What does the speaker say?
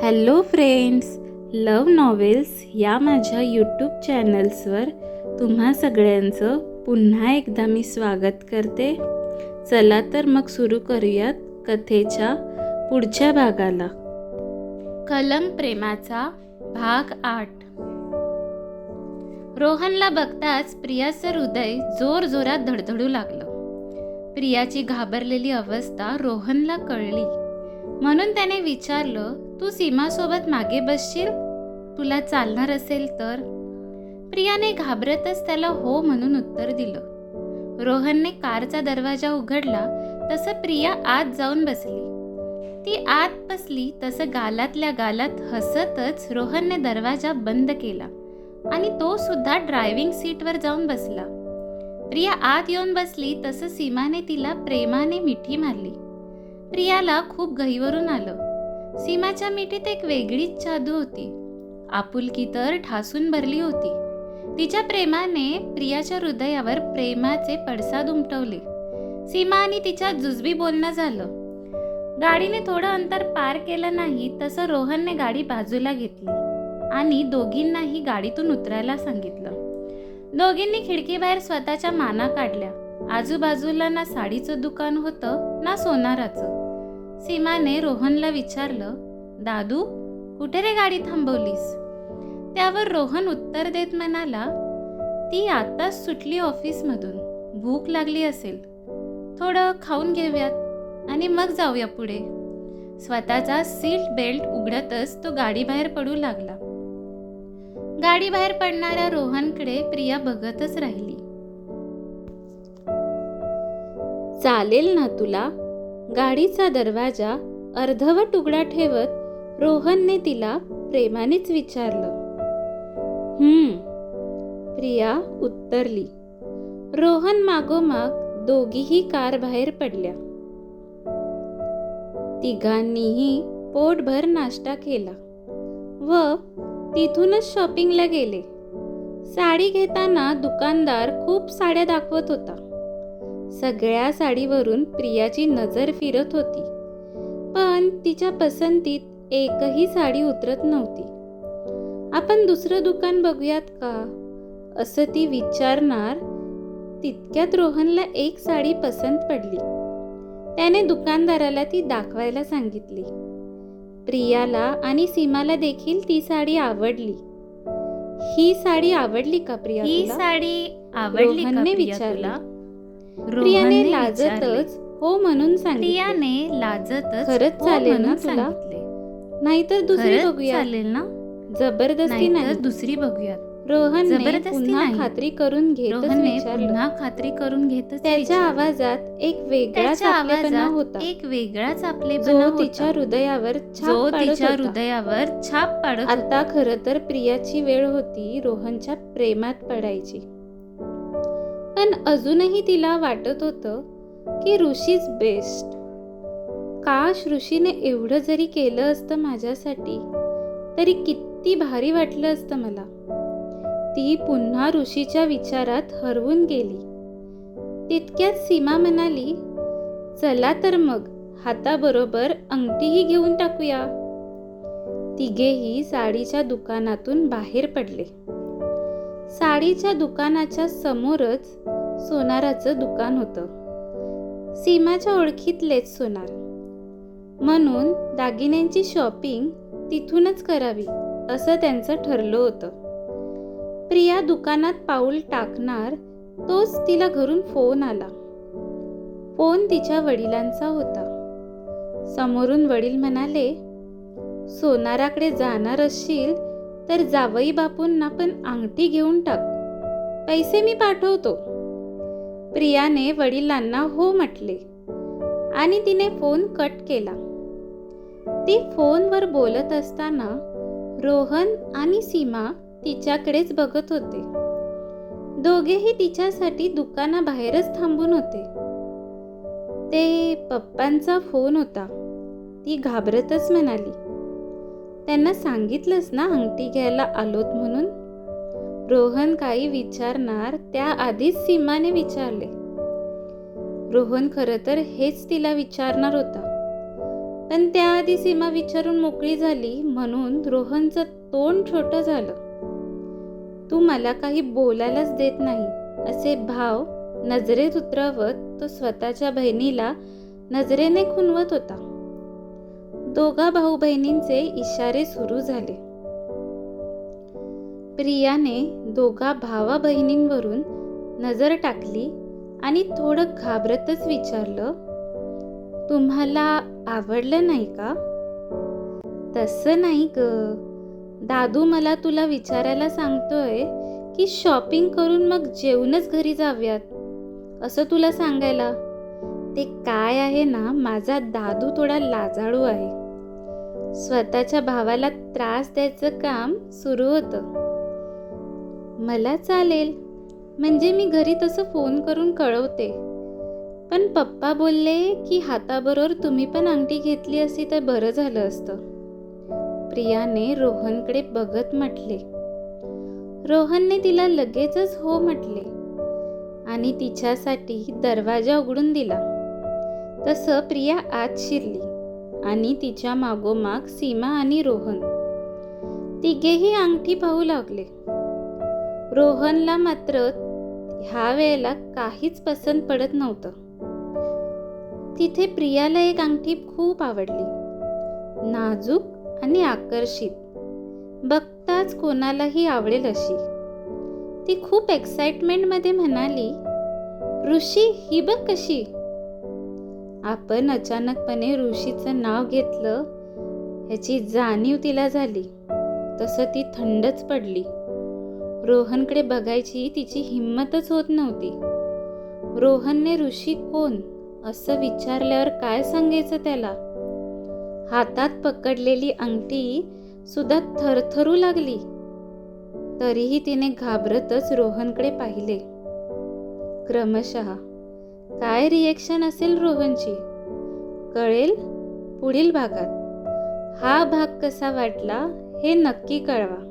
Hello friends, love novels या माझ्या YouTube चॅनल्सवर तुम्हा सगळ्यांचं पुन्हा एकदा मी स्वागत करते. चला तर मग सुरू करूयात कथेच्या पुढच्या भागाला. कलंक प्रेमाचा भाग 8. रोहनला बघताच प्रियाचं हृदय जोरजोरात धडधडू लागलं. प्रियाची घाबरलेली अवस्था रोहनला कळली, म्हणून त्याने विचारलं, तू सीमासोबत मागे बसशील? तुला चालणार असेल तर? प्रियाने घाबरतच त्याला हो म्हणून उत्तर दिलं. रोहनने कारचा दरवाजा उघडला तसं प्रिया आत जाऊन बसली. ती आत बसली तसं गालातल्या गालात हसतच रोहनने दरवाजा बंद केला आणि तो सुद्धा ड्रायव्हिंग सीटवर जाऊन बसला. प्रिया आत येऊन बसली तसं सीमाने तिला प्रेमाने मिठी मारली. प्रियाला खूप घाईवरून आलं. सीमाच्या मिठीत एक वेगळीच जादू होती. आपुलकी तर ठासून भरली होती. तिच्या प्रेमाने प्रियाच्या हृदयावर प्रेमाचे पडसाद उमटवले. सीमा आणि तिच्या जुजबी बोलणं झालं. गाडीने थोडं अंतर पार केलं नाही तसं रोहनने गाडी बाजूला घेतली आणि दोघींनाही गाडीतून उतरायला सांगितलं. दोघींनी खिडकीबाहेर स्वतःच्या माना काढल्या. आजूबाजूला ना साडीचं दुकान होतं ना सोनाराचं. सीमाने रोहनला विचारलं, दादू, कुठे रे गाडी थांबवलीस? त्यावर रोहन उत्तर देत म्हणाला, ती आताच सुटली ऑफिसमधून. भूक लागली असेल. थोडं खाऊन घेऊयात आणि मग जाऊया पुढे. स्वतःचा सीट बेल्ट उघडतच तो गाडीबाहेर पडू लागला. गाडीबाहेर पडणाऱ्या रोहनकडे प्रिया बघतच राहिली. चालेल ना तुला? गाडीचा दरवाजा अर्धवट उघडा ठेवत रोहनने तिला प्रेमानेच विचारलं. प्रिया उत्तरली. रोहन मागोमाग दोघीही कार बाहेर पडल्या. तिघांनीही पोटभर नाश्ता केला व तिथूनच शॉपिंगला गेले. साडी घेताना दुकानदार खूप साड्या दाखवत होता. सगळ्या साडीवरून प्रियाची नजर फिरत होती, पण तिच्या पसंतीत एकही साडी उतरत नव्हती. आपण दुसरं दुकान बघूयात का, असं ती विचारणार तितक्यात रोहनला एक साडी पसंत पडली. त्याने दुकानदाराला ती दाखवायला सांगितली. प्रियाला आणि सीमाला देखील ती साडी आवडली. ही साडी आवडली का प्रिया? ही साडी आवडली का रोहनने विचारला. प्रियाने लाजतच हो म्हणून सांगितले. प्रियाने लाजतच खरंच चालेल ना तुला? नाहीतर दुसरी खरंच बघूया. चालेल ना? जबरदस्ती नाही. नाहीतर दुसरी बघूयात. रोहनने जबरदस्ती पुन्हा नाही. खात्री करून घेतच रोहनने विचारलं. पुन्हा खात्री करून घेतच त्याच्या विचारलं. आवाजात एक वेगळाच त्याच्या आपलेपणा आवाजात होता, एक वेगळाच आपलेपणा जो होता, तिच्या हृदयावर जो छाप पाडत तिच्या होता. हृदयावर छाप पाडत आता होता. खरं तर प्रियाची वेळ होती रोहनच्या प्रेमात पडायची. पण अजूनही तिला वाटत होतं की ऋषीच बेस्ट. काश ऋषीने एवढं जरी केलं असतं माझ्यासाठी तरी किती भारी वाटलं असतं मला. ती पुन्हा ऋषीच्या विचारात हरवून गेली. तितक्यात सीमा म्हणाली, चला तर मग हाताबरोबर अंगठीही घेऊन टाकूया. तिघेही साडीच्या दुकानातून बाहेर पडले. साडीच्या दुकानाच्या समोरच सोनाराचं दुकान होतं. सीमाच्या ओळखीतलेच सोनार, म्हणून दागिन्यांची शॉपिंग तिथूनच करावी असं त्यांचं ठरलं होतं. प्रिया दुकानात पाऊल टाकणार तोच तिला घरून फोन आला. फोन तिच्या वडिलांचा होता. समोरून वडील म्हणाले, सोनाराकडे जाणार असशील तर जावई बापूंना पण अंगठी घेऊन टाक, पैसे मी पाठवतो. प्रियाने वडिलांना हो म्हटले आणि तिने फोन कट केला. ती फोनवर बोलत असताना रोहन आणि सीमा तिच्याकडेच बघत होते. दोघेही तिच्यासाठी दुकानाबाहेरच थांबून होते. ते पप्पांचा फोन होता. ती घाबरतच म्हणाली, त्यांना सांगितलंस ना अंगठी घ्यायला आलोत म्हणून? रोहन काही विचारणार त्याआधीच सीमाने विचारले. रोहन खरं तर हेच तिला विचारणार होता, पण त्याआधी सीमा विचारून मोकळी झाली म्हणून रोहनचं तोंड छोटं झालं. तू मला काही बोलायलाच देत नाही असे भाव नजरेत उतरवत तो स्वतःच्या बहिणीला नजरेने खुणवत होता. दोघा भाऊ बहिणींचे इशारे सुरू झाले. प्रियाने दोघा भावा बहिणींवरून नजर टाकली आणि थोडं घाबरतच विचारलं, तुम्हाला आवडलं नाही का? तसं नाही ग, दादू मला तुला विचारायला सांगतोय की शॉपिंग करून मग जेवूनच घरी जाऊयात असं तुला सांगायला. ते काय आहे ना, माझा दादू थोडा लाजाळू आहे. स्वतःच्या भावाला त्रास द्यायचं काम सुरू होतं. मला चालेल, म्हणजे मी घरी तसं फोन करून कळवते. पण पप्पा बोलले की हाताबरोबर तुम्ही पण अंगठी घेतली असती तर बरं झालं असतं. प्रियाने रोहनकडे बघत म्हटले. रोहनने तिला लगेचच हो म्हटले आणि तिच्यासाठी दरवाजा उघडून दिला. तसं प्रिया आत शिरली आणि तिच्या मागोमाग सीमा आणि रोहन तिघेही अंगठी पाहू लागले. रोहनला मात्र ह्या वेळेला काहीच पसंत पडत नव्हतं. तिथे प्रियाला एक अंगठी खूप आवडली, नाजूक आणि आकर्षित, बघताच कोणालाही आवडेल अशी. ती खूप एक्साइटमेंटमध्ये म्हणाली, ऋषी ही बघ कशी. आपण अचानकपणे ऋषीचं नाव घेतलं ह्याची जाणीव तिला झाली. तसं ती थंडच पडली. रोहनकडे बघायची तिची हिंमतच होत नव्हती. रोहनने ऋषी कोण असं विचारल्यावर काय सांगायचं त्याला. हातात पकडलेली अंगठी सुद्धा थरथरू लागली. तरीही तिने घाबरतच रोहनकडे पाहिले. क्रमशः काय रिएक्शन असेल रोहनची कळेल पुढील भागात. हा भाग कसा वाटला हे नक्की कळवा.